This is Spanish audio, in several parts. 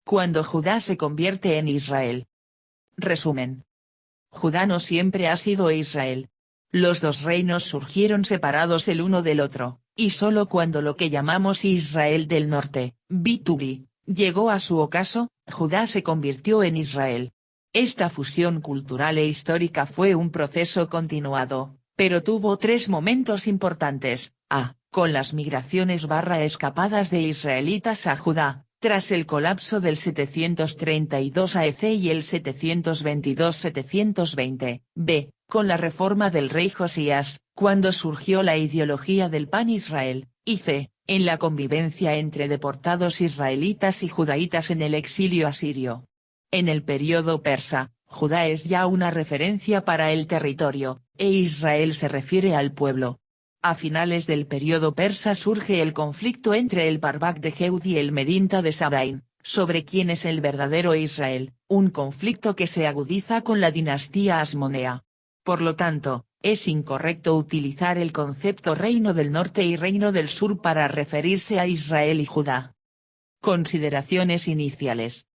Cuando Judá se convierte en Israel. Resumen. Judá no siempre ha sido Israel. Los dos reinos surgieron separados el uno del otro, y solo cuando lo que llamamos Israel del Norte, B2B, llegó a su ocaso, Judá se convirtió en Israel. Esta fusión cultural e histórica fue un proceso continuado, pero tuvo tres momentos importantes: a. Con las migraciones escapadas de israelitas a Judá, tras el colapso del 732 AEC y el 722-720, b. Con la reforma del rey Josías, cuando surgió la ideología del Pan Israel, y c. En la convivencia entre deportados israelitas y judaítas en el exilio asirio. En el período persa, Judá es ya una referencia para el territorio, e Israel se refiere al pueblo. A finales del período persa surge el conflicto entre el Parvak de Jehud y el Medinta de Sabain, sobre quién es el verdadero Israel, un conflicto que se agudiza con la dinastía Hasmonea. Por lo tanto, es incorrecto utilizar el concepto Reino del Norte y Reino del Sur para referirse a Israel y Judá. Consideraciones iniciales.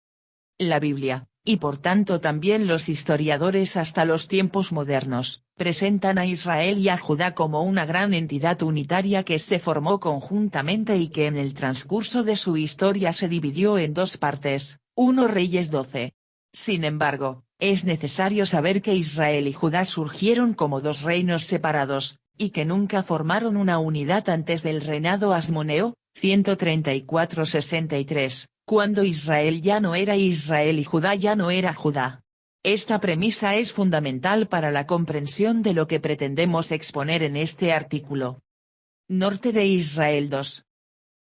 La Biblia, y por tanto también los historiadores hasta los tiempos modernos, presentan a Israel y a Judá como una gran entidad unitaria que se formó conjuntamente y que en el transcurso de su historia se dividió en dos partes, 1 Reyes 12. Sin embargo, es necesario saber que Israel y Judá surgieron como dos reinos separados, y que nunca formaron una unidad antes del reinado hasmoneo, 134-63. Cuando Israel ya no era Israel y Judá ya no era Judá. Esta premisa es fundamental para la comprensión de lo que pretendemos exponer en este artículo. Norte de Israel 2.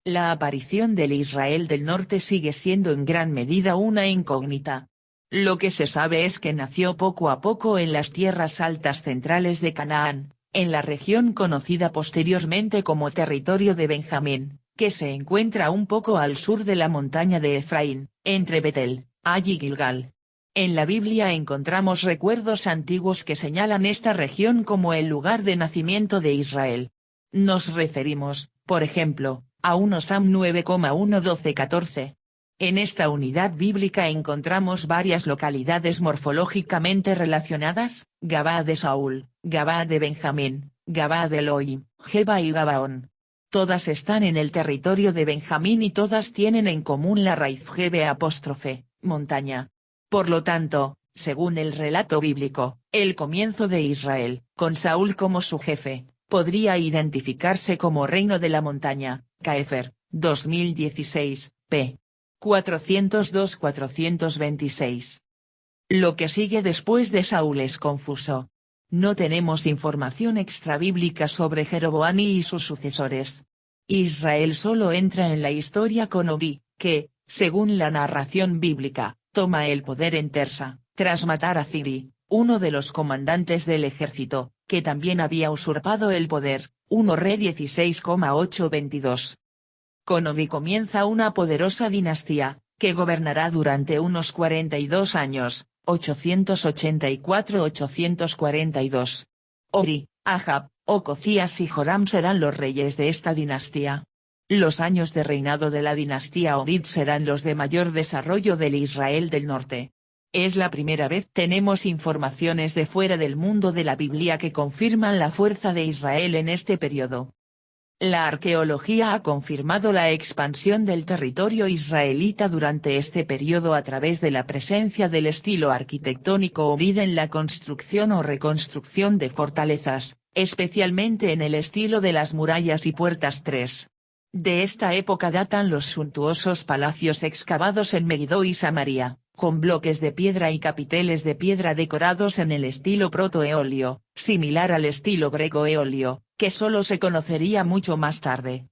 La aparición del Israel del Norte sigue siendo en gran medida una incógnita. Lo que se sabe es que nació poco a poco en las tierras altas centrales de Canaán, en la región conocida posteriormente como territorio de Benjamín, que se encuentra un poco al sur de la montaña de Efraín, entre Betel, Ay y Gilgal. En la Biblia encontramos recuerdos antiguos que señalan esta región como el lugar de nacimiento de Israel. Nos referimos, por ejemplo, a 1 Sam 9,1-12-14. En esta unidad bíblica encontramos varias localidades morfológicamente relacionadas: Gabaa de Saúl, Gabaa de Benjamín, Gabaa de Elohim, Geba y Gabaón. Todas están en el territorio de Benjamín y todas tienen en común la raíz Gebe apóstrofe, montaña. Por lo tanto, según el relato bíblico, el comienzo de Israel, con Saúl como su jefe, podría identificarse como reino de la montaña. Kaefer, 2016, p. 402-426. Lo que sigue después de Saúl es confuso. No tenemos información extrabíblica sobre Jeroboam y sus sucesores. Israel solo entra en la historia con Obi, que, según la narración bíblica, toma el poder en Tersa, tras matar a Zibri, uno de los comandantes del ejército, que también había usurpado el poder. 1 Rey 16,8-22. Con Obi comienza una poderosa dinastía, que gobernará durante unos 42 años, 884-842. Ori, Ahab, Ococías y Joram serán los reyes de esta dinastía. Los años de reinado de la dinastía Orid serán los de mayor desarrollo del Israel del Norte. Es la primera vez tenemos informaciones de fuera del mundo de la Biblia que confirman la fuerza de Israel en este periodo. La arqueología ha confirmado la expansión del territorio israelita durante este periodo a través de la presencia del estilo arquitectónico Ovid en la construcción o reconstrucción de fortalezas, especialmente en el estilo de las murallas y puertas 3. De esta época datan los suntuosos palacios excavados en Megiddo y Samaria, con bloques de piedra y capiteles de piedra decorados en el estilo proto-eolio, similar al estilo greco-eolio, que solo se conocería mucho más tarde.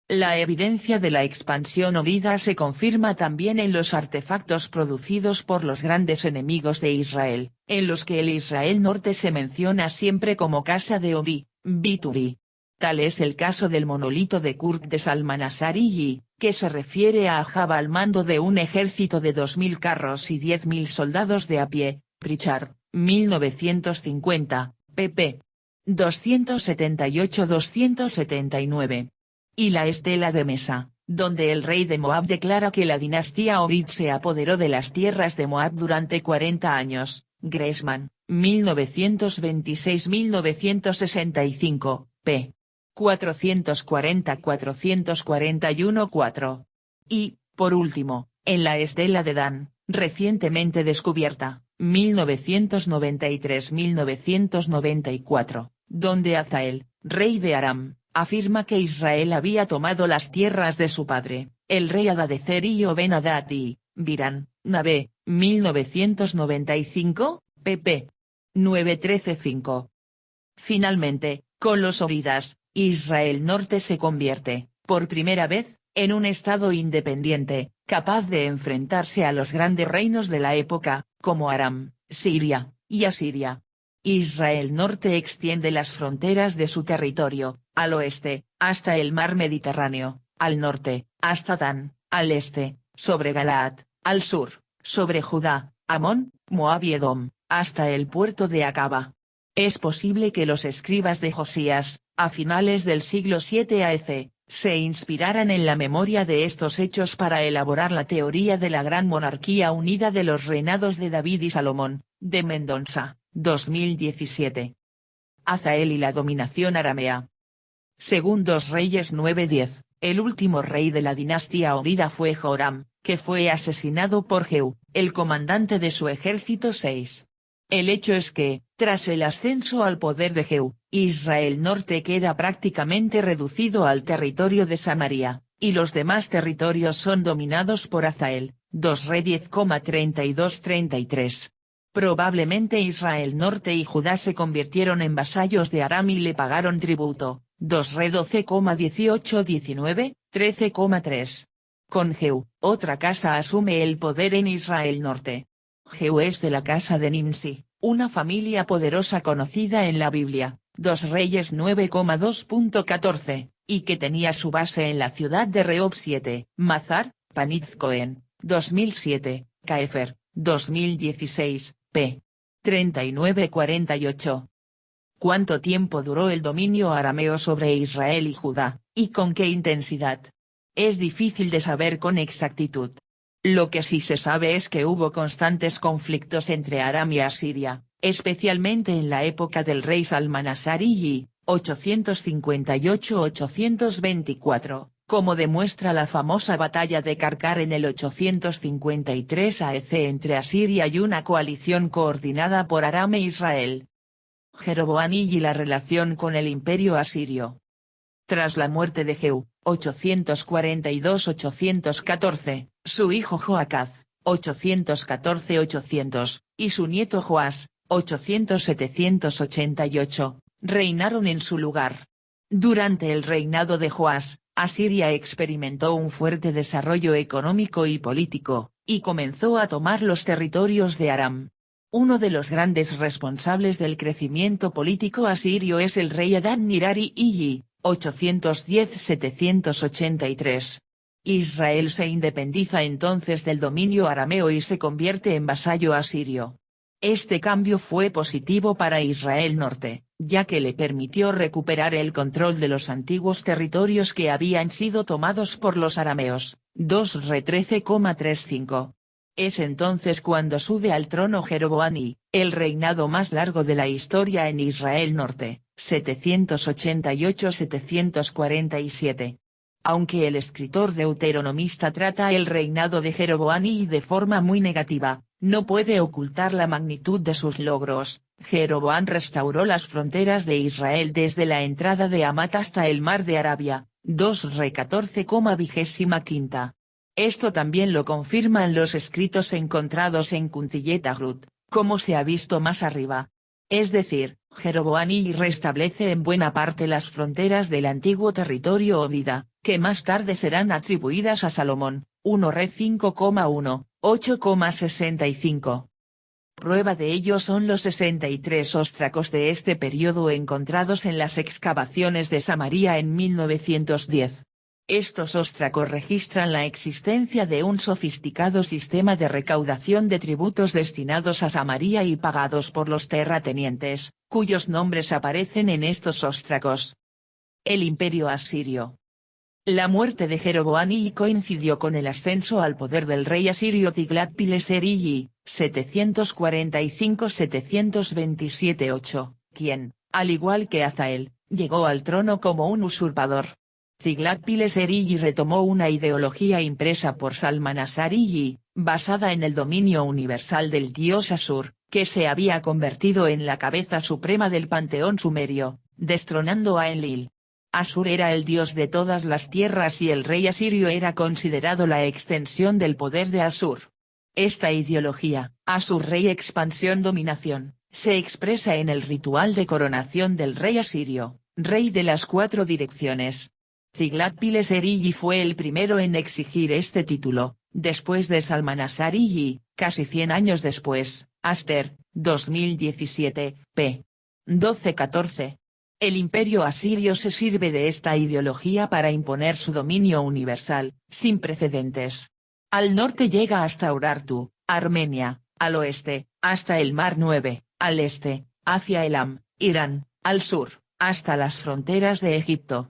La evidencia de la expansión ovida se confirma también en los artefactos producidos por los grandes enemigos de Israel, en los que el Israel norte se menciona siempre como casa de Ovi, B2B. Tal es el caso del monolito de Kurt de Salmanasar-y, que se refiere a Ahab al mando de un ejército de 2.000 carros y 10.000 soldados de a pie, Pritchard, 1950, pp. 278-279. Y la estela de Mesa, donde el rey de Moab declara que la dinastía Orid se apoderó de las tierras de Moab durante 40 años, Gressman, 1926-1965, p. 440-441-4. Y, por último, en la Estela de Dan, recientemente descubierta, 1993-1994, donde Hazael, rey de Aram, afirma que Israel había tomado las tierras de su padre, el rey Hadadezer y Ben-Hadad y, Biran, Nabé, 1995, pp. 913-5. Finalmente, con los Óridas, Israel Norte se convierte, por primera vez, en un estado independiente, capaz de enfrentarse a los grandes reinos de la época, como Aram, Siria, y Asiria. Israel Norte extiende las fronteras de su territorio, al oeste, hasta el mar Mediterráneo, al norte, hasta Dan, al este, sobre Galaad, al sur, sobre Judá, Amón, Moab y Edom, hasta el puerto de Acaba. Es posible que los escribas de Josías, a finales del siglo VII a.C., se inspiraran en la memoria de estos hechos para elaborar la teoría de la gran monarquía unida de los reinados de David y Salomón, de Mendonça, 2017. Hazael y la dominación aramea. Según 2 Reyes 9:10, el último rey de la dinastía Orida fue Joram, que fue asesinado por Jehú, el comandante de su ejército 6. El hecho es que, tras el ascenso al poder de Jehú, Israel Norte queda prácticamente reducido al territorio de Samaria, y los demás territorios son dominados por Hazael, 2 Re 10,32-33. Probablemente Israel Norte y Judá se convirtieron en vasallos de Aram y le pagaron tributo, 2 Re 12,18-19, 13,3. Con Jehú, otra casa asume el poder en Israel Norte. Jehú es de la casa de Nimsi, una familia poderosa conocida en la Biblia, 2 Reyes 9,2.14, y que tenía su base en la ciudad de Rehob 7, Mazar, Panit Cohen, 2007, Caefer, 2016, p. 39-48. ¿Cuánto tiempo duró el dominio arameo sobre Israel y Judá, y con qué intensidad? Es difícil de saber con exactitud. Lo que sí se sabe es que hubo constantes conflictos entre Aram y Asiria, especialmente en la época del rey Salmanasar I, 858-824, como demuestra la famosa batalla de Karkar en el 853 a.C. entre Asiria y una coalición coordinada por Aram e Israel. Jeroboam y la relación con el imperio asirio. Tras la muerte de Jehú, 842-814, su hijo Joacaz, 814-800, y su nieto Joás, 800-788, reinaron en su lugar. Durante el reinado de Joás, Asiria experimentó un fuerte desarrollo económico y político, y comenzó a tomar los territorios de Aram. Uno de los grandes responsables del crecimiento político asirio es el rey Adad-nirari Iji, 810-783. Israel se independiza entonces del dominio arameo y se convierte en vasallo asirio. Este cambio fue positivo para Israel Norte, ya que le permitió recuperar el control de los antiguos territorios que habían sido tomados por los arameos, 2 Re 13,35. Es entonces cuando sube al trono Jeroboam y, el reinado más largo de la historia en Israel Norte, 788-747. Aunque el escritor deuteronomista trata el reinado de Jeroboam de forma muy negativa, no puede ocultar la magnitud de sus logros. Jeroboam restauró las fronteras de Israel desde la entrada de Hamat hasta el mar de Arabia, 2 Re 14,25. Esto también lo confirman los escritos encontrados en Kuntillet Agrut, como se ha visto más arriba. Es decir, Jeroboam restablece en buena parte las fronteras del antiguo territorio Odida, que más tarde serán atribuidas a Salomón, 1 Re 5,1, 8,65. Prueba de ello son los 63 óstracos de este periodo encontrados en las excavaciones de Samaria en 1910. Estos óstracos registran la existencia de un sofisticado sistema de recaudación de tributos destinados a Samaria y pagados por los terratenientes, cuyos nombres aparecen en estos óstracos. El Imperio Asirio. La muerte de Jeroboam coincidió con el ascenso al poder del rey asirio Tiglat-Pileser I, 745-727-8, quien, al igual que Hazael, llegó al trono como un usurpador. Tiglat-Pileser I retomó una ideología impresa por Salmanasar I, basada en el dominio universal del dios Asur, que se había convertido en la cabeza suprema del panteón sumerio, destronando a Enlil. Asur era el dios de todas las tierras y el rey asirio era considerado la extensión del poder de Asur. Esta ideología, Asur rey expansión dominación, se expresa en el ritual de coronación del rey asirio, rey de las 4 direcciones. Tiglat-Pileser I fue el primero en exigir este título, después de Salmanasar I, casi 100 años después, Aster, 2017, p. 12-14. El imperio asirio se sirve de esta ideología para imponer su dominio universal, sin precedentes. Al norte llega hasta Urartu, Armenia, al oeste, hasta el Mar 9, al este, hacia Elam, Irán, al sur, hasta las fronteras de Egipto.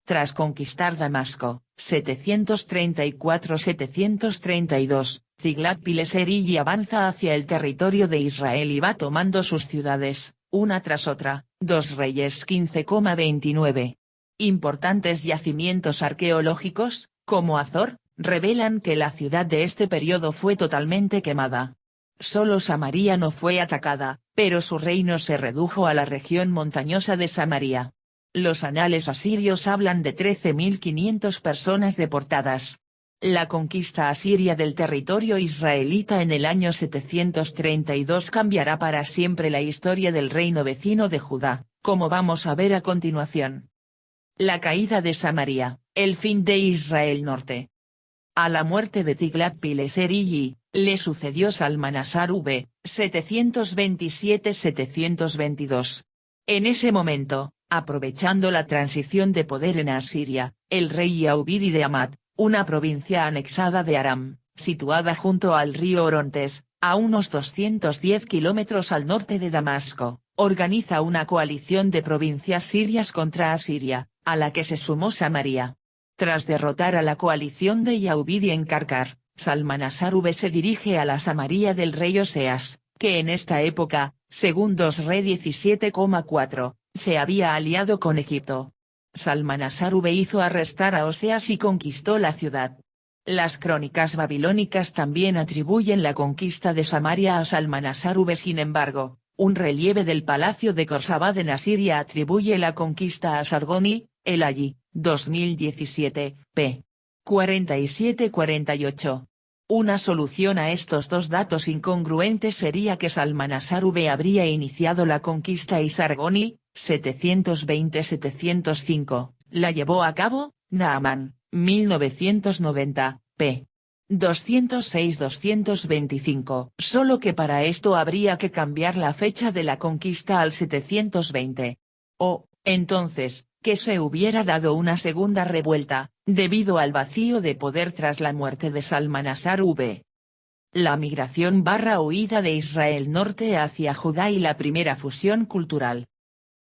Tras conquistar Damasco, 734-732, Tiglat-Pileser I avanza hacia el territorio de Israel y va tomando sus ciudades, una tras otra, 2 Reyes 15,29. Importantes yacimientos arqueológicos, como Azor, revelan que la ciudad de este periodo fue totalmente quemada. Solo Samaria no fue atacada, pero su reino se redujo a la región montañosa de Samaria. Los anales asirios hablan de 13.500 personas deportadas. La conquista asiria del territorio israelita en el año 732 cambiará para siempre la historia del reino vecino de Judá, como vamos a ver a continuación. La caída de Samaria, el fin de Israel Norte. A la muerte de Tiglat-Pileser I, le sucedió Salmanasar V, 727-722. En ese momento, aprovechando la transición de poder en Asiria, el rey Yaubiri de Hamad, una provincia anexada de Aram, situada junto al río Orontes, a unos 210 kilómetros al norte de Damasco, organiza una coalición de provincias sirias contra Asiria, a la que se sumó Samaria. Tras derrotar a la coalición de Yaubiri en Karkar, Salmanasar V se dirige a la Samaria del rey Oseas, que en esta época, según 2 Re 17,4, se había aliado con Egipto. Salmanasar V hizo arrestar a Oseas y conquistó la ciudad. Las crónicas babilónicas también atribuyen la conquista de Samaria a Salmanasar V. Sin embargo, un relieve del palacio de Khorsabad en Asiria atribuye la conquista a Sargoni, el allí, 2017, p. 47-48. Una solución a estos dos datos incongruentes sería que Salmanasar V habría iniciado la conquista y Sargoni, 720-705, la llevó a cabo, Naaman, 1990, p. 206-225. Solo que para esto habría que cambiar la fecha de la conquista al 720. O, entonces, que se hubiera dado una segunda revuelta, debido al vacío de poder tras la muerte de Salmanasar V. La migración / huida de Israel Norte hacia Judá y la primera fusión cultural.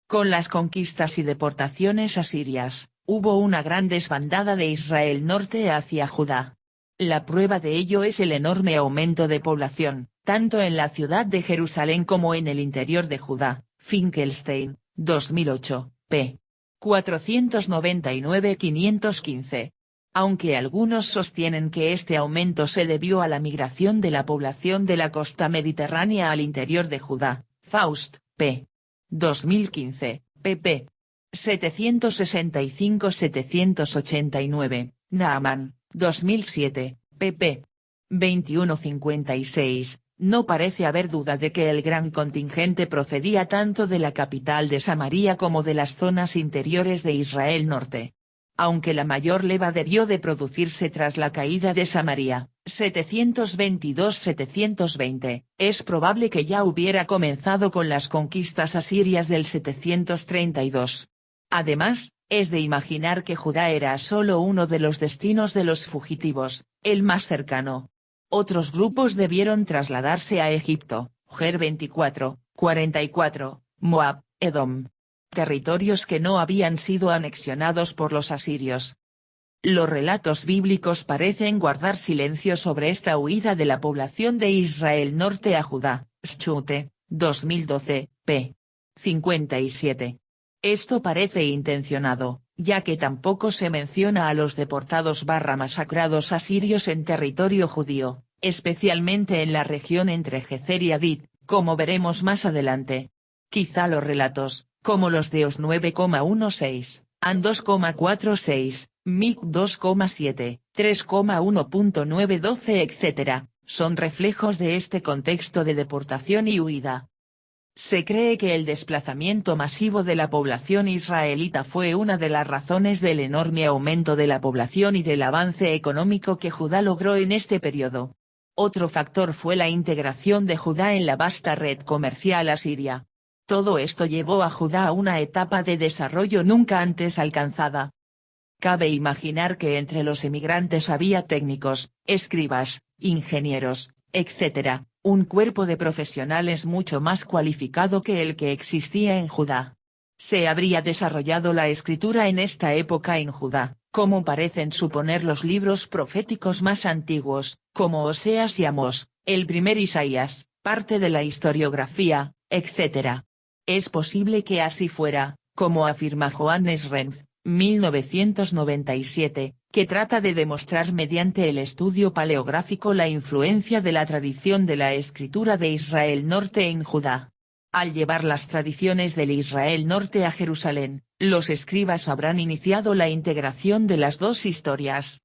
Con las conquistas y deportaciones asirias, hubo una gran desbandada de Israel Norte hacia Judá. La prueba de ello es el enorme aumento de población, tanto en la ciudad de Jerusalén como en el interior de Judá. Finkelstein, 2008, p. 499-515. Aunque algunos sostienen que este aumento se debió a la migración de la población de la costa mediterránea al interior de Judá. Faust, p. 2015, pp. 765-789, Naaman, 2007, pp. 2156, no parece haber duda de que el gran contingente procedía tanto de la capital de Samaria como de las zonas interiores de Israel Norte. Aunque la mayor leva debió de producirse tras la caída de Samaria, 722-720, es probable que ya hubiera comenzado con las conquistas asirias del 732. Además, es de imaginar que Judá era solo uno de los destinos de los fugitivos, el más cercano. Otros grupos debieron trasladarse a Egipto, Ger 24, 44, Moab, Edom. Territorios que no habían sido anexionados por los asirios. Los relatos bíblicos parecen guardar silencio sobre esta huida de la población de Israel norte a Judá. Schute, 2012, p. 57. Esto parece intencionado, ya que tampoco se menciona a los deportados masacrados asirios en territorio judío, especialmente en la región entre Gezer y Hadid, como veremos más adelante. Quizá los relatos, como los de Os 9,16, An 2,46, Mic 2,7, 3,1.912 etc., son reflejos de este contexto de deportación y huida. Se cree que el desplazamiento masivo de la población israelita fue una de las razones del enorme aumento de la población y del avance económico que Judá logró en este periodo. Otro factor fue la integración de Judá en la vasta red comercial asiria. Todo esto llevó a Judá a una etapa de desarrollo nunca antes alcanzada. Cabe imaginar que entre los emigrantes había técnicos, escribas, ingenieros, etc., un cuerpo de profesionales mucho más cualificado que el que existía en Judá. Se habría desarrollado la escritura en esta época en Judá, como parecen suponer los libros proféticos más antiguos, como Oseas y Amós, el primer Isaías, parte de la historiografía, etc. Es posible que así fuera, como afirma Johannes Renz, 1997, que trata de demostrar mediante el estudio paleográfico la influencia de la tradición de la escritura de Israel norte en Judá. Al llevar las tradiciones del Israel norte a Jerusalén, los escribas habrán iniciado la integración de las dos historias.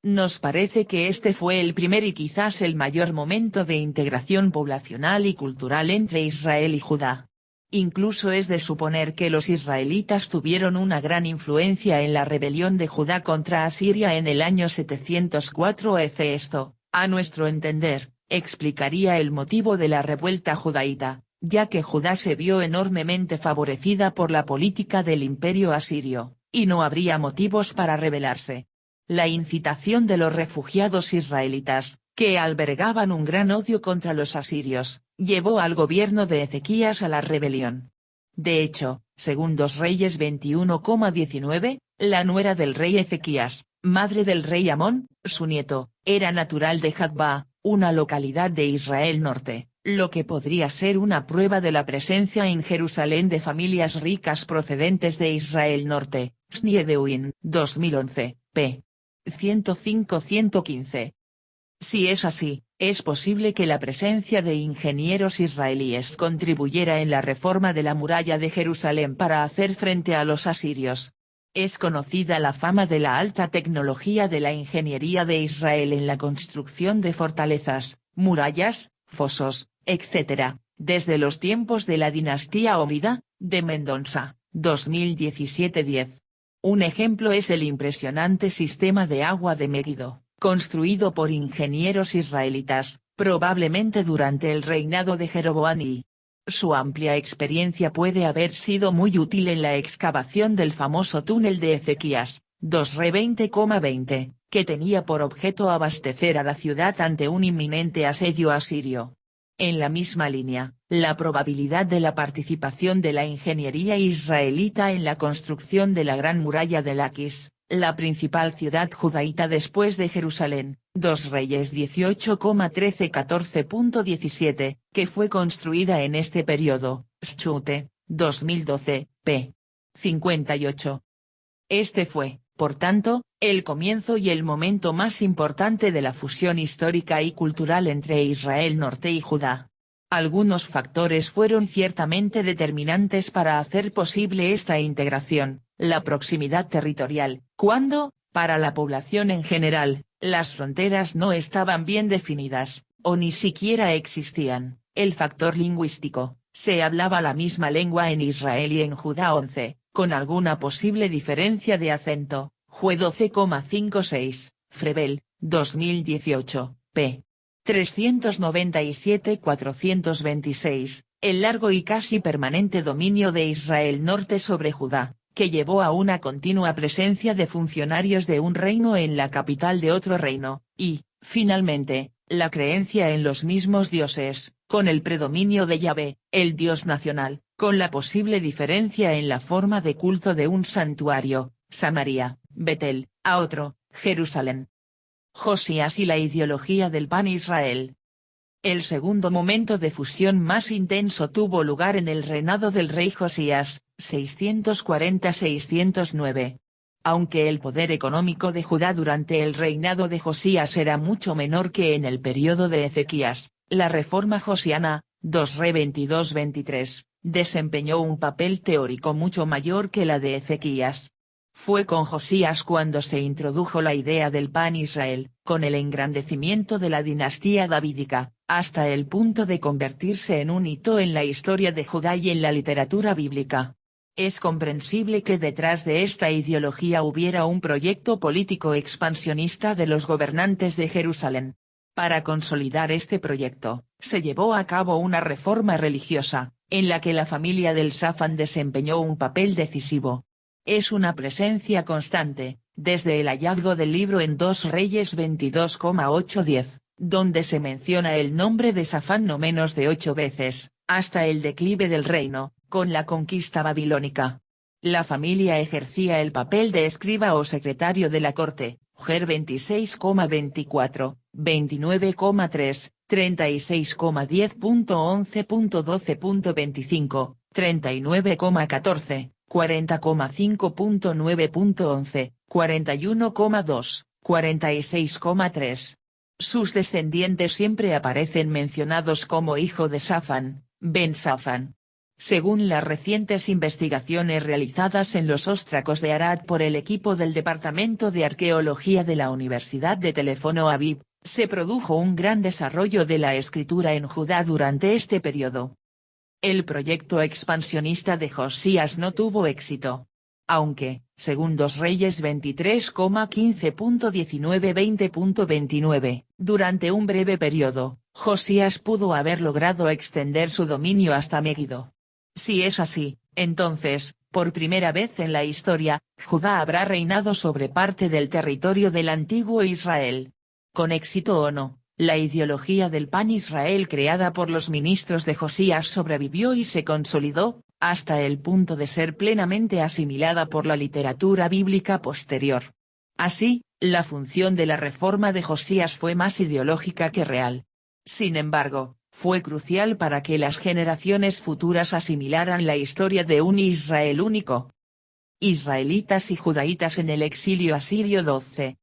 Nos parece que este fue el primer y quizás el mayor momento de integración poblacional y cultural entre Israel y Judá. Incluso es de suponer que los israelitas tuvieron una gran influencia en la rebelión de Judá contra Asiria en el año 704 EC. Esto, a nuestro entender, explicaría el motivo de la revuelta judaíta, ya que Judá se vio enormemente favorecida por la política del imperio asirio, y no habría motivos para rebelarse. La incitación de los refugiados israelitas, que albergaban un gran odio contra los asirios, llevó al gobierno de Ezequías a la rebelión. De hecho, según 2 Reyes 21,19, la nuera del rey Ezequías, madre del rey Amón, su nieto, era natural de Jatba, una localidad de Israel norte, lo que podría ser una prueba de la presencia en Jerusalén de familias ricas procedentes de Israel norte. Schniedewin, 2011, p. 105-115. Si es así, es posible que la presencia de ingenieros israelíes contribuyera en la reforma de la muralla de Jerusalén para hacer frente a los asirios. Es conocida la fama de la alta tecnología de la ingeniería de Israel en la construcción de fortalezas, murallas, fosos, etc., desde los tiempos de la dinastía Omida, de Mendonça, 2017-10. Un ejemplo es el impresionante sistema de agua de Megiddo, construido por ingenieros israelitas, probablemente durante el reinado de Jeroboam y. Su amplia experiencia puede haber sido muy útil en la excavación del famoso túnel de Ezequías, 2 Re 20,20, que tenía por objeto abastecer a la ciudad ante un inminente asedio asirio. En la misma línea, la probabilidad de la participación de la ingeniería israelita en la construcción de la Gran Muralla de Laquis, la principal ciudad judaíta después de Jerusalén, 2 Reyes 18,13-14.17, que fue construida en este periodo. Schute, 2012, p. 58. Este fue, por tanto, el comienzo y el momento más importante de la fusión histórica y cultural entre Israel norte y Judá. Algunos factores fueron ciertamente determinantes para hacer posible esta integración: la proximidad territorial, cuando, para la población en general, las fronteras no estaban bien definidas, o ni siquiera existían; el factor lingüístico, se hablaba la misma lengua en Israel y en Judá 11, con alguna posible diferencia de acento. Jue 12,56, Frebel, 2018, p. 397-426, el largo y casi permanente dominio de Israel norte sobre Judá, que llevó a una continua presencia de funcionarios de un reino en la capital de otro reino, y, finalmente, la creencia en los mismos dioses, con el predominio de Yahvé, el dios nacional, con la posible diferencia en la forma de culto de un santuario, Samaria, Betel, A otro, Jerusalén. Josías y la ideología del Pan Israel. El segundo momento de fusión más intenso tuvo lugar en el reinado del rey Josías, 640-609. Aunque el poder económico de Judá durante el reinado de Josías era mucho menor que en el periodo de Ezequías, la reforma josiana, 2 Re 22-23, desempeñó un papel teórico mucho mayor que la de Ezequías. Fue con Josías cuando se introdujo la idea del Pan Israel, con el engrandecimiento de la dinastía davídica, hasta el punto de convertirse en un hito en la historia de Judá y en la literatura bíblica. Es comprensible que detrás de esta ideología hubiera un proyecto político expansionista de los gobernantes de Jerusalén. Para consolidar este proyecto, se llevó a cabo una reforma religiosa, en la que la familia del Safán desempeñó un papel decisivo. Es una presencia constante, desde el hallazgo del libro en 2 Reyes 22,8-10, donde se menciona el nombre de Safán no menos de 8 veces, hasta el declive del reino, con la conquista babilónica. La familia ejercía el papel de escriba o secretario de la corte, Ger 26,24, 29,3, 36,10.11.12.25, 39,14. 40,5.9.11, 41,2, 46,3. Sus descendientes siempre aparecen mencionados como hijo de Safán, Ben Safán. Según las recientes investigaciones realizadas en los Óstracos de Arad por el equipo del Departamento de Arqueología de la Universidad de Teléfono Aviv, se produjo un gran desarrollo de la escritura en Judá durante este periodo. El proyecto expansionista de Josías no tuvo éxito. Aunque, según 2 Reyes 23,15.19-20.29, durante un breve periodo, Josías pudo haber logrado extender su dominio hasta Megiddo. Si es así, entonces, por primera vez en la historia, Judá habrá reinado sobre parte del territorio del antiguo Israel. Con éxito o no, la ideología del Pan Israel creada por los ministros de Josías sobrevivió y se consolidó, hasta el punto de ser plenamente asimilada por la literatura bíblica posterior. Así, la función de la reforma de Josías fue más ideológica que real. Sin embargo, fue crucial para que las generaciones futuras asimilaran la historia de un Israel único. Israelitas y judaítas en el exilio asirio 12.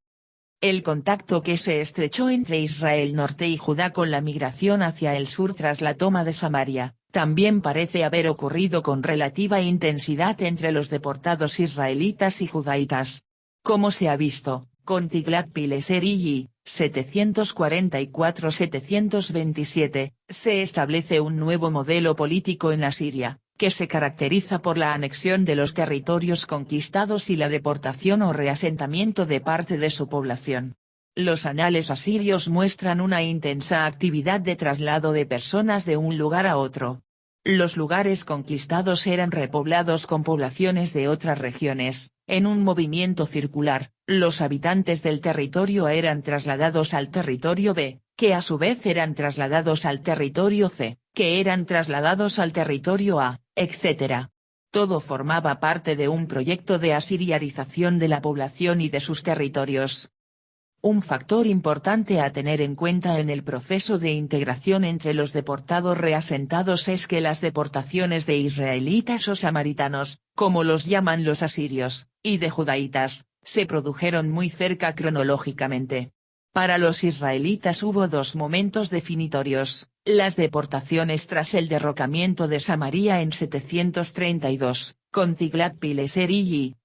El contacto que se estrechó entre Israel Norte y Judá con la migración hacia el sur tras la toma de Samaria, también parece haber ocurrido con relativa intensidad entre los deportados israelitas y judaítas. Como se ha visto, con Tiglat-Pileser y 744-727, se establece un nuevo modelo político en Asiria, que se caracteriza por la anexión de los territorios conquistados y la deportación o reasentamiento de parte de su población. Los anales asirios muestran una intensa actividad de traslado de personas de un lugar a otro. Los lugares conquistados eran repoblados con poblaciones de otras regiones, en un movimiento circular. Los habitantes del territorio eran trasladados al territorio B, que a su vez eran trasladados al territorio C, que eran trasladados al territorio A, etc. Todo formaba parte de un proyecto de asirianización de la población y de sus territorios. Un factor importante a tener en cuenta en el proceso de integración entre los deportados reasentados es que las deportaciones de israelitas o samaritanos, como los llaman los asirios, y de judaítas, se produjeron muy cerca cronológicamente. Para los israelitas hubo dos momentos definitorios, las deportaciones tras el derrocamiento de Samaria en 732, con Tiglat-Pileser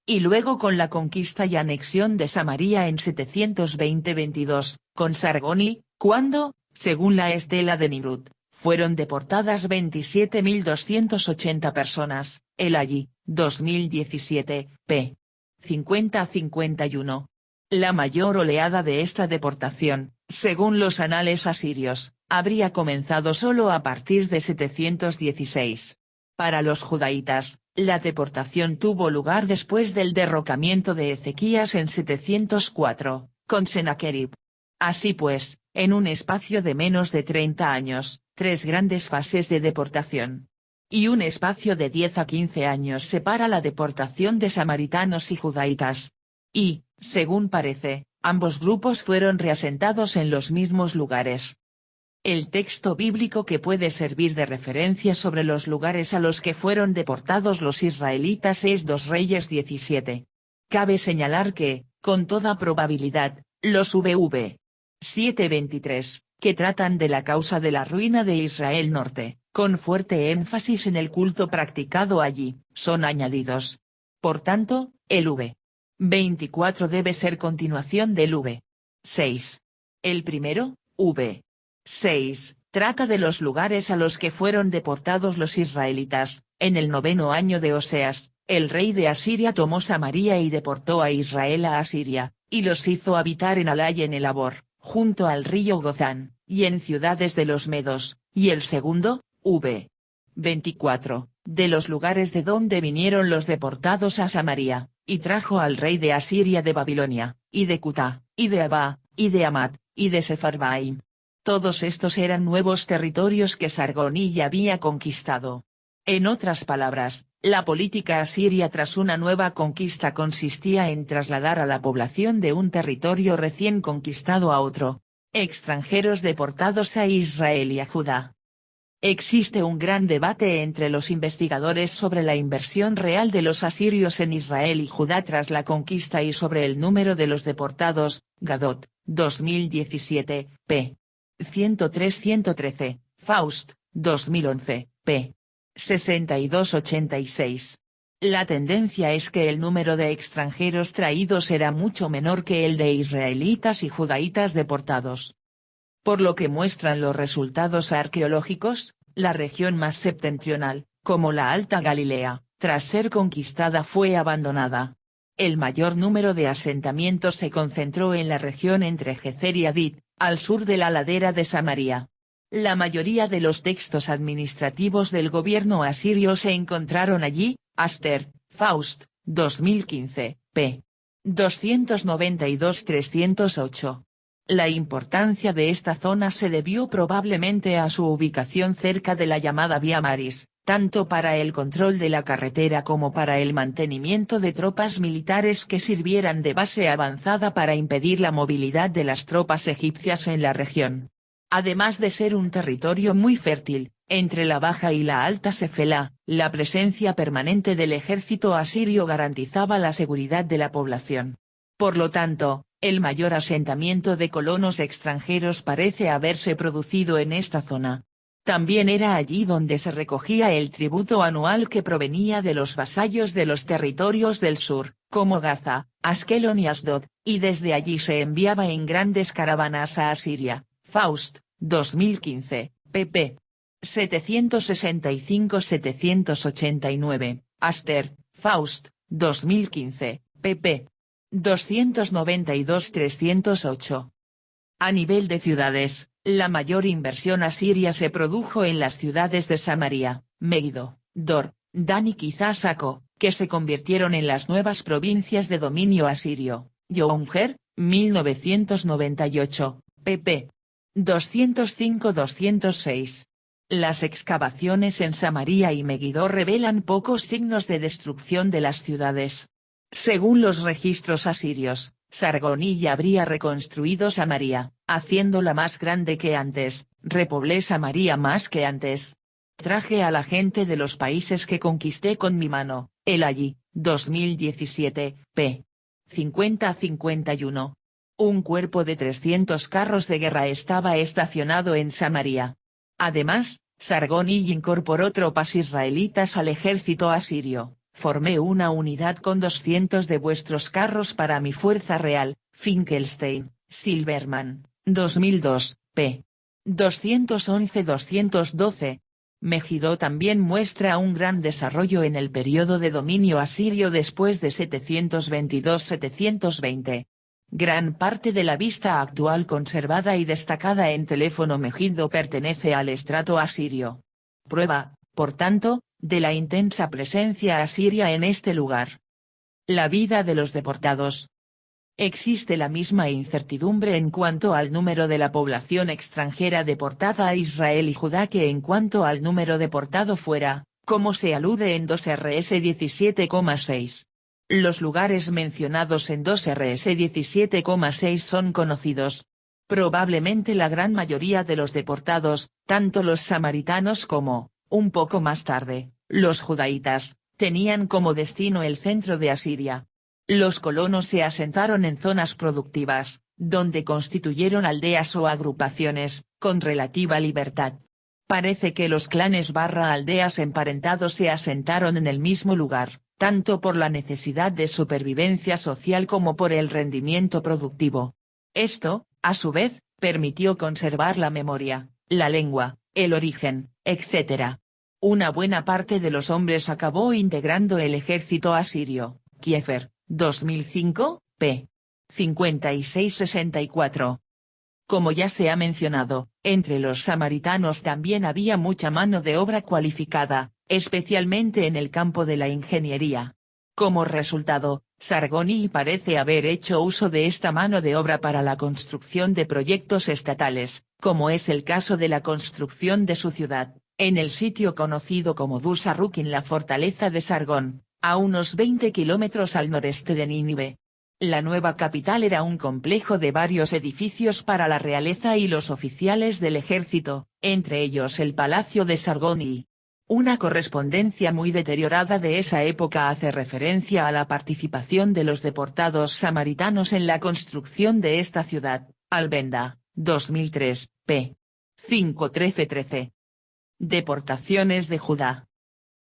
y luego con la conquista y anexión de Samaria en 720-22, con Sargoni, cuando, según la estela de Nimrud, fueron deportadas 27.280 personas, el allí, 2017, p. 50-51. La mayor oleada de esta deportación, según los anales asirios, habría comenzado solo a partir de 716. Para los judaítas, la deportación tuvo lugar después del derrocamiento de Ezequías en 704, con Sennacherib. Así pues, en un espacio de menos de 30 años, tres grandes fases de deportación. Y un espacio de 10 a 15 años separa la deportación de samaritanos y judaítas. Y, Según parece, ambos grupos fueron reasentados en los mismos lugares. El texto bíblico que puede servir de referencia sobre los lugares a los que fueron deportados los israelitas es 2 Reyes 17. Cabe señalar que, con toda probabilidad, los VV 7:23, que tratan de la causa de la ruina de Israel Norte, con fuerte énfasis en el culto practicado allí, son añadidos. Por tanto, el V 24 debe ser continuación del V 6. El primero, V 6, trata de los lugares a los que fueron deportados los israelitas. En el 9º año de Oseas, el rey de Asiria tomó Samaria y deportó a Israel a Asiria, y los hizo habitar en Alá y en Elabor, junto al río Gozán, y en ciudades de los Medos. Y el segundo, V 24, de los lugares de donde vinieron los deportados a Samaria, y trajo al rey de Asiria de Babilonia, y de Cutá, y de Abá, y de Amat, y de Sefarbaim. Todos estos eran nuevos territorios que Sargonilla había conquistado. En otras palabras, la política asiria tras una nueva conquista consistía en trasladar a la población de un territorio recién conquistado a otro. Extranjeros deportados a Israel y a Judá. Existe un gran debate entre los investigadores sobre la inversión real de los asirios en Israel y Judá tras la conquista y sobre el número de los deportados. Gadot, 2017, p. 103-113, Faust, 2011, p. 62-86. La tendencia es que el número de extranjeros traídos era mucho menor que el de israelitas y judaítas deportados. Por lo que muestran los resultados arqueológicos, la región más septentrional, como la Alta Galilea, tras ser conquistada fue abandonada. El mayor número de asentamientos se concentró en la región entre Gezer y Adid, al sur de la ladera de Samaria. La mayoría de los textos administrativos del gobierno asirio se encontraron allí. Aster, Faust, 2015, p. 292-308. La importancia de esta zona se debió probablemente a su ubicación cerca de la llamada Vía Maris, tanto para el control de la carretera como para el mantenimiento de tropas militares que sirvieran de base avanzada para impedir la movilidad de las tropas egipcias en la región. Además de ser un territorio muy fértil, entre la Baja y la Alta Sefela, la presencia permanente del ejército asirio garantizaba la seguridad de la población. Por lo tanto, el mayor asentamiento de colonos extranjeros parece haberse producido en esta zona. También era allí donde se recogía el tributo anual que provenía de los vasallos de los territorios del sur, como Gaza, Askelon y Asdod, y desde allí se enviaba en grandes caravanas a Asiria. Faust, 2015, pp. 765-789, Aster, Faust, 2015, pp. 292-308. A nivel de ciudades, la mayor inversión asiria se produjo en las ciudades de Samaria, Megiddo, Dor, Dan y quizás Aco, que se convirtieron en las nuevas provincias de dominio asirio. Younger, 1998, pp. 205-206. Las excavaciones en Samaria y Megiddo revelan pocos signos de destrucción de las ciudades. Según los registros asirios, Sargonilla habría reconstruido Samaria, haciéndola más grande que antes. Repoblé Samaria más que antes. Traje a la gente de los países que conquisté con mi mano. El allí, 2017, p. 50-51. Un cuerpo de 300 carros de guerra estaba estacionado en Samaria. Además, Sargonilla incorporó tropas israelitas al ejército asirio. Formé una unidad con 200 de vuestros carros para mi fuerza real. Finkelstein, Silverman, 2002, p. 211-212. Megiddo también muestra un gran desarrollo en el periodo de dominio asirio después de 722-720. Gran parte de la vista actual conservada y destacada en teléfono Megiddo pertenece al estrato asirio. Prueba, por tanto, de la intensa presencia asiria en este lugar. La vida de los deportados. Existe la misma incertidumbre en cuanto al número de la población extranjera deportada a Israel y Judá que en cuanto al número deportado fuera, como se alude en 2 RS 17,6. Los lugares mencionados en 2RS17,6 son conocidos. Probablemente la gran mayoría de los deportados, tanto los samaritanos como, un poco más tarde, los judaítas, tenían como destino el centro de Asiria. Los colonos se asentaron en zonas productivas, donde constituyeron aldeas o agrupaciones, con relativa libertad. Parece que los clanes / aldeas emparentados se asentaron en el mismo lugar, tanto por la necesidad de supervivencia social como por el rendimiento productivo. Esto, a su vez, permitió conservar la memoria, la lengua, el origen, etc. Una buena parte de los hombres acabó integrando el ejército asirio. Kiefer, 2005, p. 56-64. Como ya se ha mencionado, entre los samaritanos también había mucha mano de obra cualificada, especialmente en el campo de la ingeniería. Como resultado, Sargoni parece haber hecho uso de esta mano de obra para la construcción de proyectos estatales, como es el caso de la construcción de su ciudad, en el sitio conocido como Dusaruk en la fortaleza de Sargón, a unos 20 kilómetros al noreste de Nínive. La nueva capital era un complejo de varios edificios para la realeza y los oficiales del ejército, entre ellos el Palacio de Sargoni. Una correspondencia muy deteriorada de esa época hace referencia a la participación de los deportados samaritanos en la construcción de esta ciudad. Albenda, 2003, p. 513-13. Deportaciones de Judá.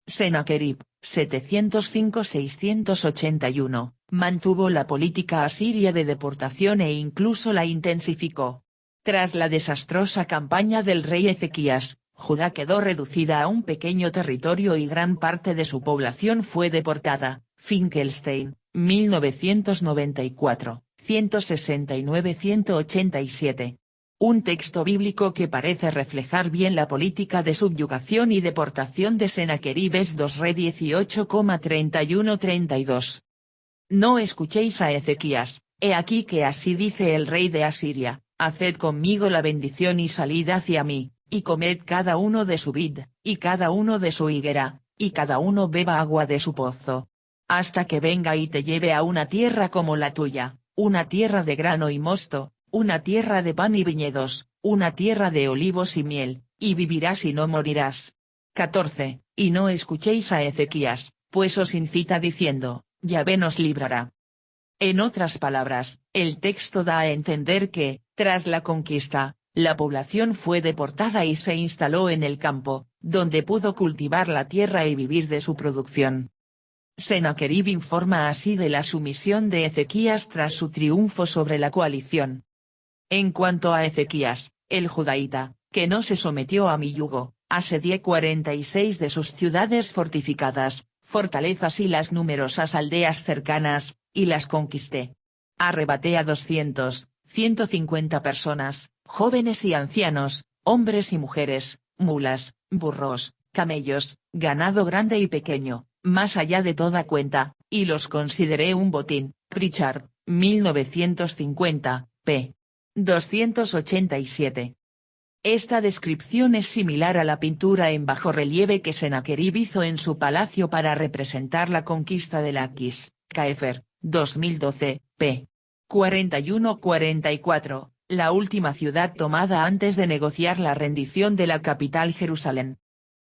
Sennacherib, 705-681, mantuvo la política asiria de deportación e incluso la intensificó. Tras la desastrosa campaña del rey Ezequías, Judá quedó reducida a un pequeño territorio y gran parte de su población fue deportada. Finkelstein, 1994, 169-187. Un texto bíblico que parece reflejar bien la política de subyugación y deportación de Sennacherib es 2-Re 18,31-32. No escuchéis a Ezequías, he aquí que así dice el rey de Asiria, haced conmigo la bendición y salid hacia mí, y comed cada uno de su vid, y cada uno de su higuera, y cada uno beba agua de su pozo. Hasta que venga y te lleve a una tierra como la tuya, una tierra de grano y mosto, una tierra de pan y viñedos, una tierra de olivos y miel, y vivirás y no morirás. 14. Y no escuchéis a Ezequías, pues os incita diciendo, Yahvé nos librará. En otras palabras, el texto da a entender que, tras la conquista, la población fue deportada y se instaló en el campo, donde pudo cultivar la tierra y vivir de su producción. Sennacherib informa así de la sumisión de Ezequías tras su triunfo sobre la coalición. En cuanto a Ezequías, el judaíta, que no se sometió a mi yugo, asedié 46 de sus ciudades fortificadas, fortalezas y las numerosas aldeas cercanas, y las conquisté. Arrebaté a 150 personas, jóvenes y ancianos, hombres y mujeres, mulas, burros, camellos, ganado grande y pequeño, más allá de toda cuenta, y los consideré un botín. Pritchard, 1950, p. 287. Esta descripción es similar a la pintura en bajorrelieve que Sennacherib hizo en su palacio para representar la conquista de Laquis. Kiefer, 2012, p. 41-44, la última ciudad tomada antes de negociar la rendición de la capital Jerusalén.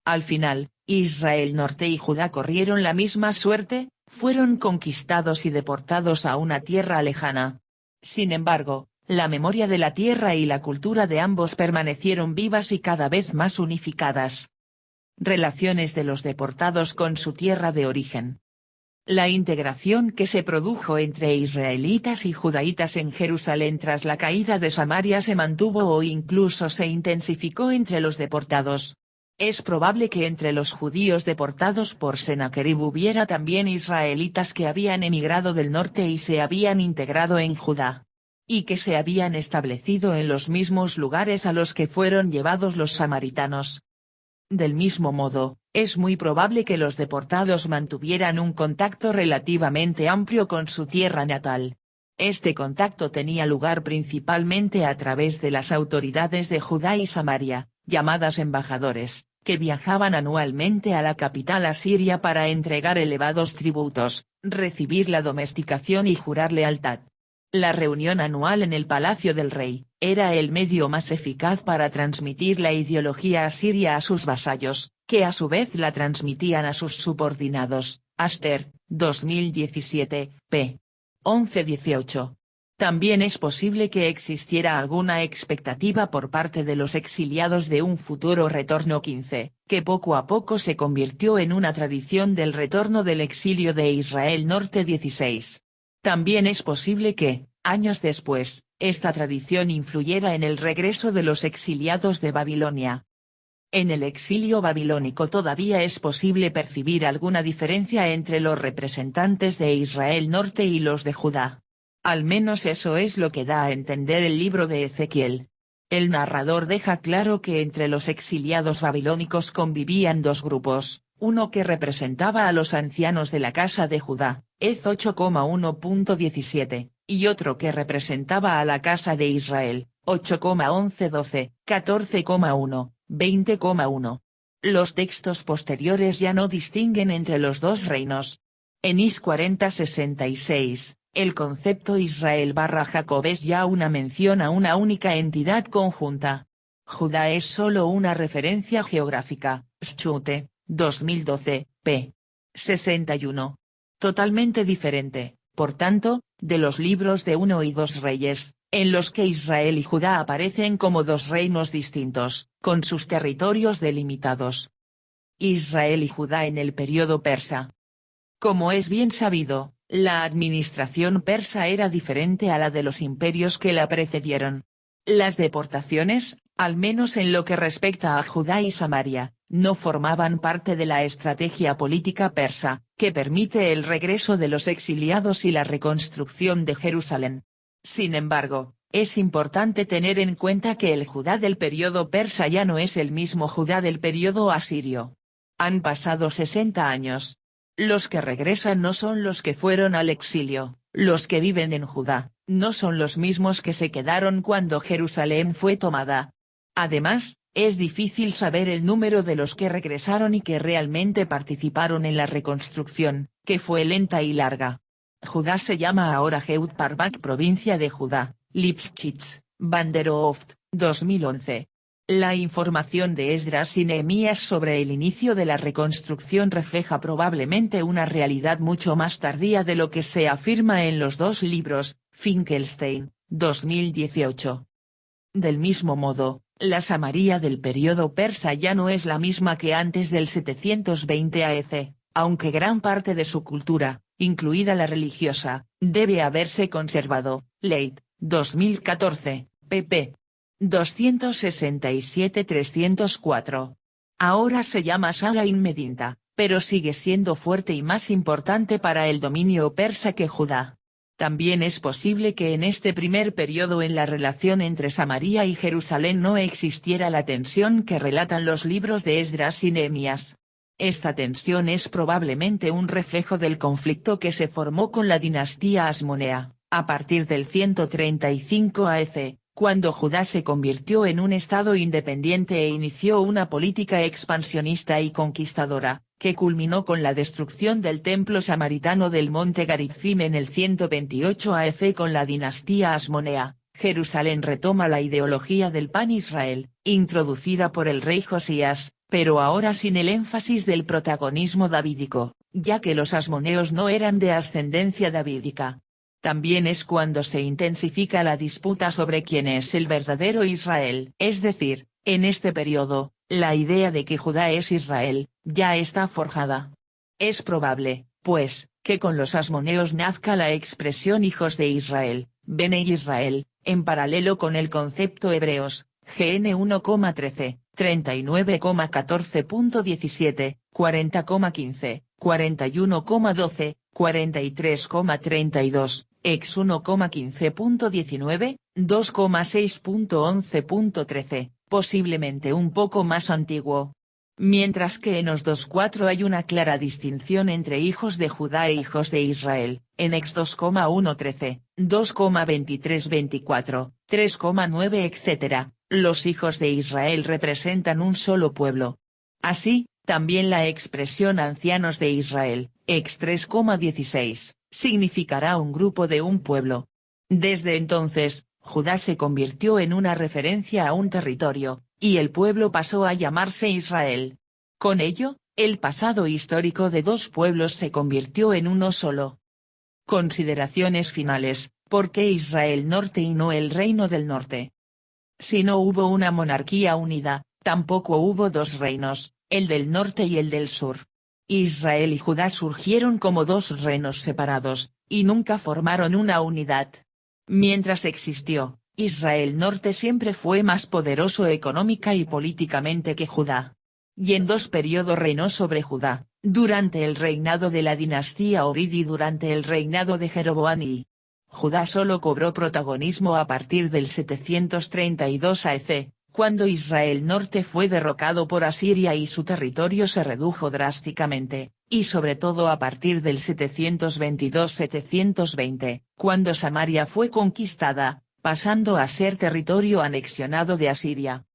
Al final, Israel Norte y Judá corrieron la misma suerte, fueron conquistados y deportados a una tierra lejana. Sin embargo, la memoria de la tierra y la cultura de ambos permanecieron vivas y cada vez más unificadas. Relaciones de los deportados con su tierra de origen. La integración que se produjo entre israelitas y judaítas en Jerusalén tras la caída de Samaria se mantuvo o incluso se intensificó entre los deportados. Es probable que entre los judíos deportados por Sennacherib hubiera también israelitas que habían emigrado del norte y se habían integrado en Judá, y que se habían establecido en los mismos lugares a los que fueron llevados los samaritanos. Del mismo modo, es muy probable que los deportados mantuvieran un contacto relativamente amplio con su tierra natal. Este contacto tenía lugar principalmente a través de las autoridades de Judá y Samaria, llamadas embajadores, que viajaban anualmente a la capital asiria para entregar elevados tributos, recibir la domesticación y jurar lealtad. La reunión anual en el palacio del rey, era el medio más eficaz para transmitir la ideología asiria a sus vasallos, que a su vez la transmitían a sus subordinados. Aster, 2017, p. 11-18. También es posible que existiera alguna expectativa por parte de los exiliados de un futuro retorno 15, que poco a poco se convirtió en una tradición del retorno del exilio de Israel Norte 16. También es posible que, años después, esta tradición influyera en el regreso de los exiliados de Babilonia. En el exilio babilónico todavía es posible percibir alguna diferencia entre los representantes de Israel Norte y los de Judá. Al menos eso es lo que da a entender el libro de Ezequiel. El narrador deja claro que entre los exiliados babilónicos convivían dos grupos, uno que representaba a los ancianos de la casa de Judá, Ez 8,1.17, y otro que representaba a la casa de Israel, 8,11-12, 14,1, 20,1. Los textos posteriores ya no distinguen entre los dos reinos. En Is 40-66. El concepto Israel/Jacob es ya una mención a una única entidad conjunta. Judá es solo una referencia geográfica. Schute, 2012, p. 61. Totalmente diferente, por tanto, de los libros de 1 y 2 Reyes, en los que Israel y Judá aparecen como dos reinos distintos, con sus territorios delimitados. Israel y Judá en el período persa. Como es bien sabido, la administración persa era diferente a la de los imperios que la precedieron. Las deportaciones, al menos en lo que respecta a Judá y Samaria, no formaban parte de la estrategia política persa, que permite el regreso de los exiliados y la reconstrucción de Jerusalén. Sin embargo, es importante tener en cuenta que el Judá del período persa ya no es el mismo Judá del período asirio. Han pasado 60 años. Los que regresan no son los que fueron al exilio, los que viven en Judá, no son los mismos que se quedaron cuando Jerusalén fue tomada. Además, es difícil saber el número de los que regresaron y que realmente participaron en la reconstrucción, que fue lenta y larga. Judá se llama ahora Yehud Parbat, provincia de Judá, Lipschitz, Banderooft, 2011. La información de Esdras y Nehemías sobre el inicio de la reconstrucción refleja probablemente una realidad mucho más tardía de lo que se afirma en los dos libros. Finkelstein, 2018. Del mismo modo, la Samaria del período persa ya no es la misma que antes del 720 AEC, aunque gran parte de su cultura, incluida la religiosa, debe haberse conservado. Leit, 2014, pp. 267-304. Ahora se llama Sagain Medinta, pero sigue siendo fuerte y más importante para el dominio persa que Judá. También es posible que en este primer periodo en la relación entre Samaria y Jerusalén no existiera la tensión que relatan los libros de Esdras y Nehemías. Esta tensión es probablemente un reflejo del conflicto que se formó con la dinastía Asmonea, a partir del 135 AEC. Cuando Judá se convirtió en un estado independiente e inició una política expansionista y conquistadora, que culminó con la destrucción del templo samaritano del monte Garitzim en el 128 AEC con la dinastía Asmonea, Jerusalén retoma la ideología del Pan Israel, introducida por el rey Josías, pero ahora sin el énfasis del protagonismo davídico, ya que los asmoneos no eran de ascendencia davídica. También es cuando se intensifica la disputa sobre quién es el verdadero Israel. Es decir, en este periodo, la idea de que Judá es Israel, ya está forjada. Es probable, pues, que con los asmoneos nazca la expresión hijos de Israel, Bene Israel, en paralelo con el concepto hebreos, GN 1,13, 39,14.17, 40,15, 41,12, 43,32, ex 1,15.19, 2,6.11.13, posiblemente un poco más antiguo. Mientras que en los 2.4 hay una clara distinción entre hijos de Judá e hijos de Israel, en ex 2,1.13, 2,23.24, 3,9 etc., los hijos de Israel representan un solo pueblo. Así, también la expresión ancianos de Israel, ex 3,16, significará un grupo de un pueblo. Desde entonces, Judá se convirtió en una referencia a un territorio, y el pueblo pasó a llamarse Israel. Con ello, el pasado histórico de dos pueblos se convirtió en uno solo. Consideraciones finales, ¿por qué Israel Norte y no el Reino del Norte? Si no hubo una monarquía unida, tampoco hubo dos reinos, el del norte y el del sur. Israel y Judá surgieron como dos reinos separados, y nunca formaron una unidad. Mientras existió, Israel Norte siempre fue más poderoso económica y políticamente que Judá. Y en dos periodos reinó sobre Judá, durante el reinado de la dinastía Orid y durante el reinado de Jeroboam y Judá solo cobró protagonismo a partir del 732 AEC, cuando Israel Norte fue derrocado por Asiria y su territorio se redujo drásticamente, y sobre todo a partir del 722-720, cuando Samaria fue conquistada, pasando a ser territorio anexionado de Asiria.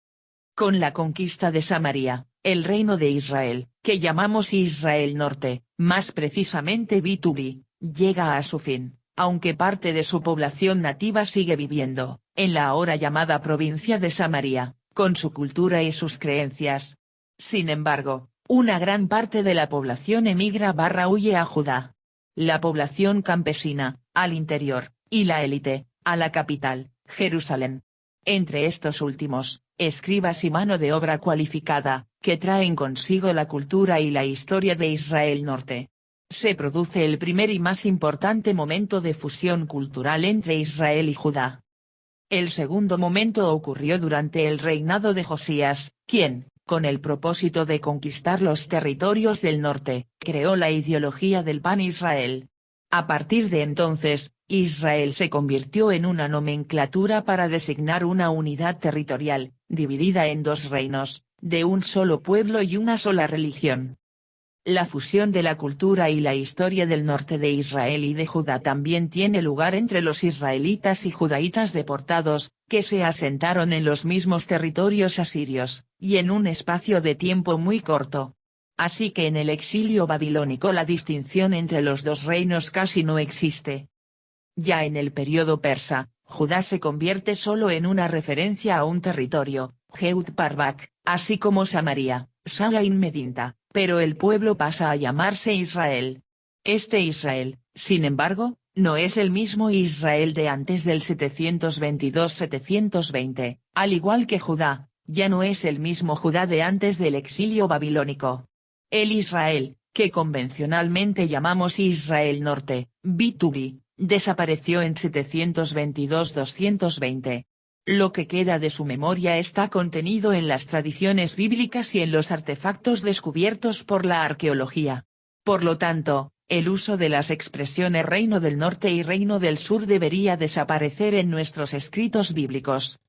Con la conquista de Samaria, el reino de Israel, que llamamos Israel Norte, más precisamente Bitubi, llega a su fin, aunque parte de su población nativa sigue viviendo, en la ahora llamada provincia de Samaria, con su cultura y sus creencias. Sin embargo, una gran parte de la población emigra/huye a Judá. La población campesina, al interior, y la élite, a la capital, Jerusalén. Entre estos últimos, escribas y mano de obra cualificada, que traen consigo la cultura y la historia de Israel Norte. Se produce el primer y más importante momento de fusión cultural entre Israel y Judá. El segundo momento ocurrió durante el reinado de Josías, quien, con el propósito de conquistar los territorios del norte, creó la ideología del Pan Israel. A partir de entonces, Israel se convirtió en una nomenclatura para designar una unidad territorial, dividida en dos reinos, de un solo pueblo y una sola religión. La fusión de la cultura y la historia del norte de Israel y de Judá también tiene lugar entre los israelitas y judaítas deportados, que se asentaron en los mismos territorios asirios, y en un espacio de tiempo muy corto. Así que en el exilio babilónico la distinción entre los dos reinos casi no existe. Ya en el periodo persa, Judá se convierte solo en una referencia a un territorio, Jeut Parvak, así como Samaria, Salain Medinta, pero el pueblo pasa a llamarse Israel. Este Israel, sin embargo, no es el mismo Israel de antes del 722-720, al igual que Judá, ya no es el mismo Judá de antes del exilio babilónico. El Israel, que convencionalmente llamamos Israel Norte, Bitubi, desapareció en 722-220. Lo que queda de su memoria está contenido en las tradiciones bíblicas y en los artefactos descubiertos por la arqueología. Por lo tanto, el uso de las expresiones Reino del Norte y Reino del Sur debería desaparecer en nuestros escritos bíblicos.